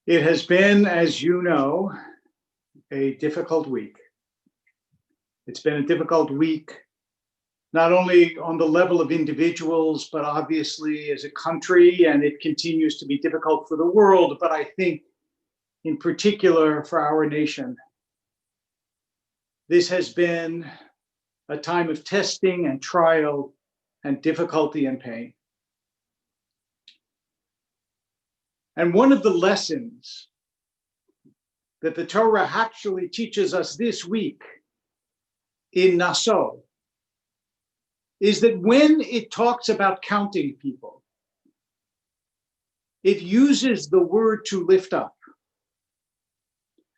It has been, as you know, a difficult week. It's been a difficult week, not only on the level of individuals, but obviously as a country, and it continues to be difficult for the world, but I think in particular for our nation. This has been a time of testing and trial and difficulty and pain. And one of the lessons that the Torah actually teaches us this week in Naso is that when it talks about counting people, it uses the word to lift up.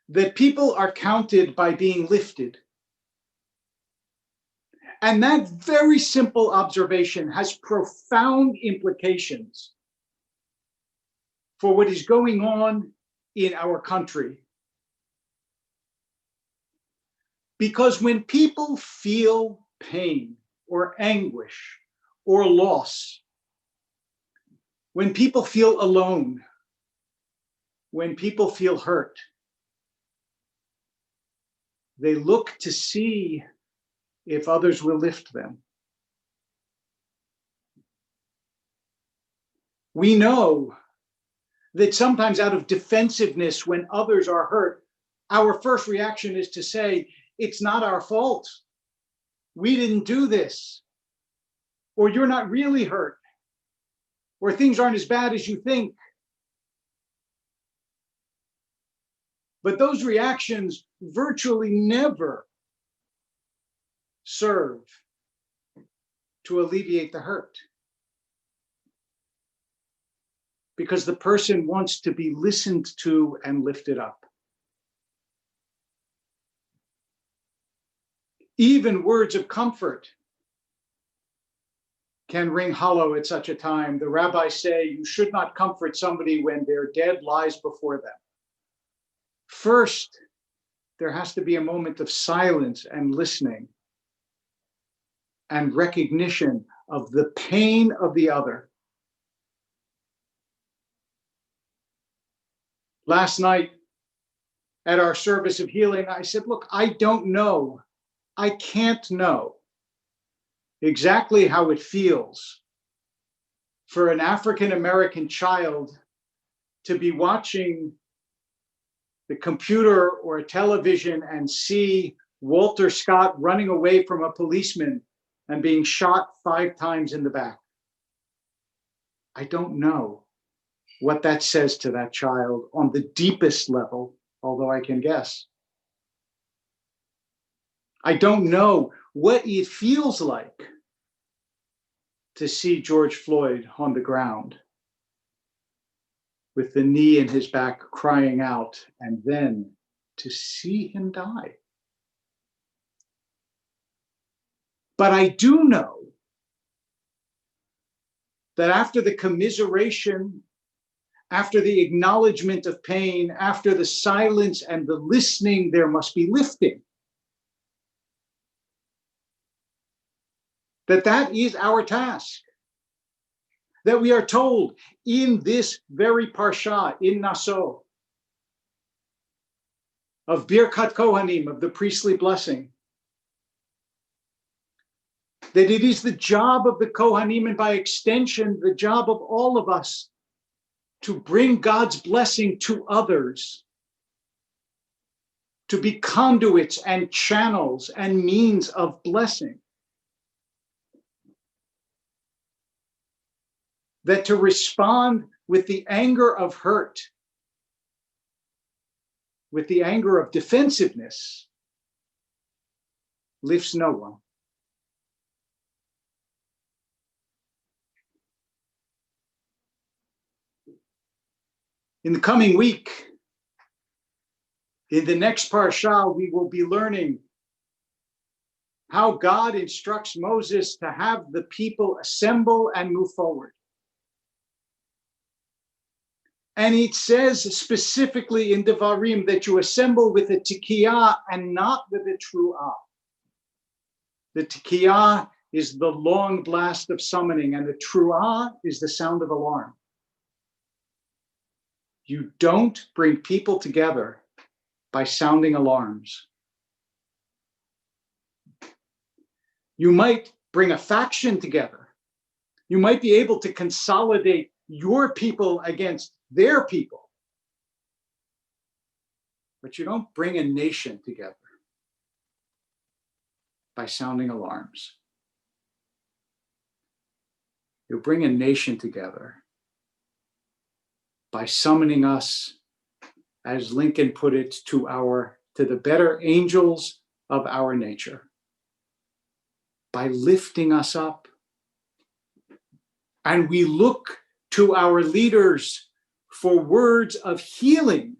That people are counted by being lifted. And that very simple observation has profound implications for what is going on in our country. Because when people feel pain or anguish or loss, when people feel alone, when people feel hurt, they look to see if others will lift them. We know that sometimes out of defensiveness, when others are hurt, our first reaction is to say, it's not our fault. We didn't do this. Or you're not really hurt. Or things aren't as bad as you think. But those reactions virtually never serve to alleviate the hurt. Because the person wants to be listened to and lifted up. Even words of comfort can ring hollow at such a time. The rabbis say you should not comfort somebody when their dead lies before them. First, there has to be a moment of silence and listening and recognition of the pain of the other. Last night at our service of healing, I said, look, I don't know. I can't know exactly how it feels for an African-American child to be watching the computer or a television and see Walter Scott running away from a policeman and being shot 5 times in the back. I don't know what that says to that child on the deepest level, although I can guess. I don't know what it feels like to see George Floyd on the ground with the knee in his back crying out, and then to see him die. But I do know that after the commiseration, after the acknowledgement of pain, after the silence and the listening, there must be lifting. That is our task. That we are told in this very parsha, in Naso, of Birkat Kohanim, of the priestly blessing, that it is the job of the Kohanim, and by extension, the job of all of us, to bring God's blessing to others, to be conduits and channels and means of blessing. That to respond with the anger of hurt, with the anger of defensiveness, lifts no one. In the coming week, in the next parsha, we will be learning how God instructs Moses to have the people assemble and move forward. And it says specifically in Devarim that you assemble with a tikiyah and not with a truah. The tikiyah is the long blast of summoning, and the truah is the sound of alarm. You don't bring people together by sounding alarms. You might bring a faction together. You might be able to consolidate your people against their people. But you don't bring a nation together by sounding alarms. You bring a nation together by summoning us, as Lincoln put it, to the better angels of our nature, by lifting us up. And we look to our leaders for words of healing,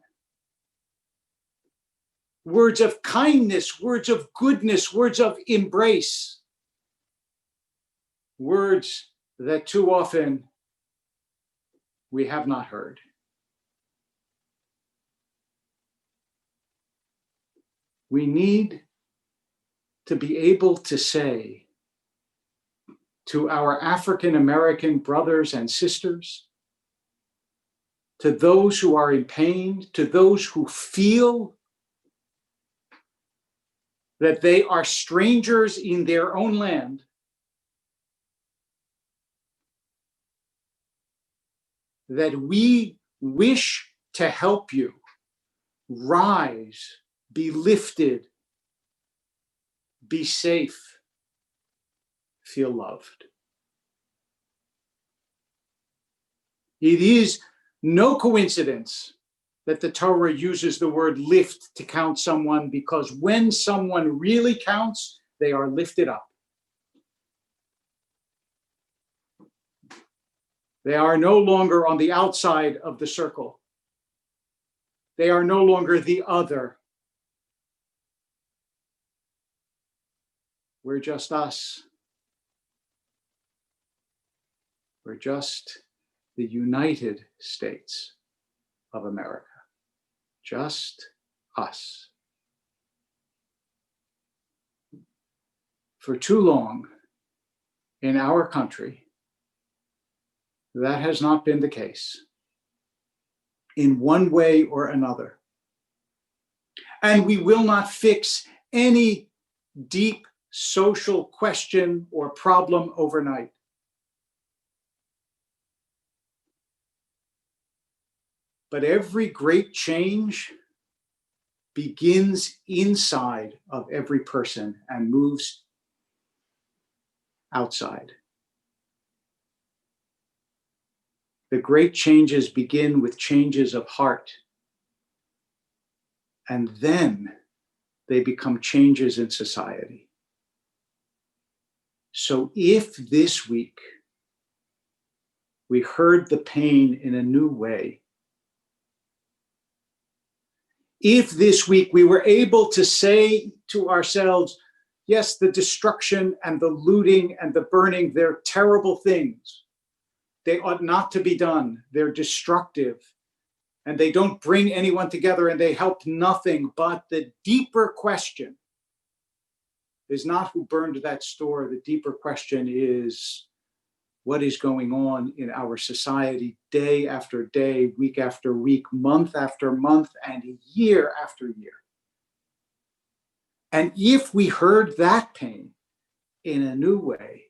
words of kindness, words of goodness, words of embrace, words that too often we have not heard. We need to be able to say to our African American brothers and sisters, to those who are in pain, to those who feel that they are strangers in their own land, that we wish to help you rise, be lifted, be safe, feel loved. It is no coincidence that the Torah uses the word lift to count someone, because when someone really counts, they are lifted up. They are no longer on the outside of the circle. They are no longer the other. We're just us. We're just the United States of America. Just us. For too long in our country, that has not been the case in one way or another. And we will not fix any deep social question or problem overnight. But every great change begins inside of every person and moves outside. The great changes begin with changes of heart, and then they become changes in society. So if this week we heard the pain in a new way, if this week we were able to say to ourselves, yes, the destruction and the looting and the burning, they're terrible things. They ought not to be done. They're destructive, and they don't bring anyone together, and they help nothing. But the deeper question is not who burned that store. The deeper question is what is going on in our society day after day, week after week, month after month, and year after year. And if we heard that pain in a new way,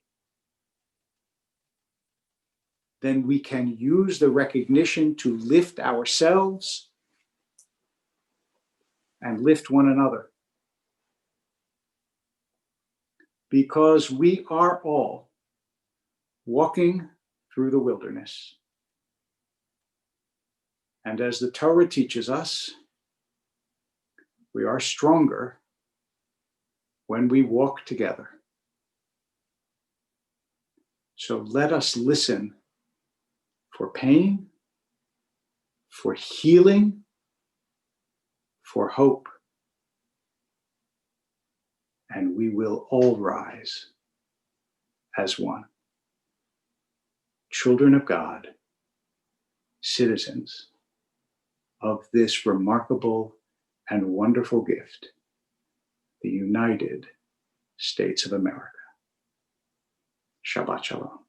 then we can use the recognition to lift ourselves and lift one another. Because we are all walking through the wilderness. And as the Torah teaches us, we are stronger when we walk together. So let us listen for pain, for healing, for hope, and we will all rise as one. Children of God, citizens of this remarkable and wonderful gift, the United States of America. Shabbat Shalom.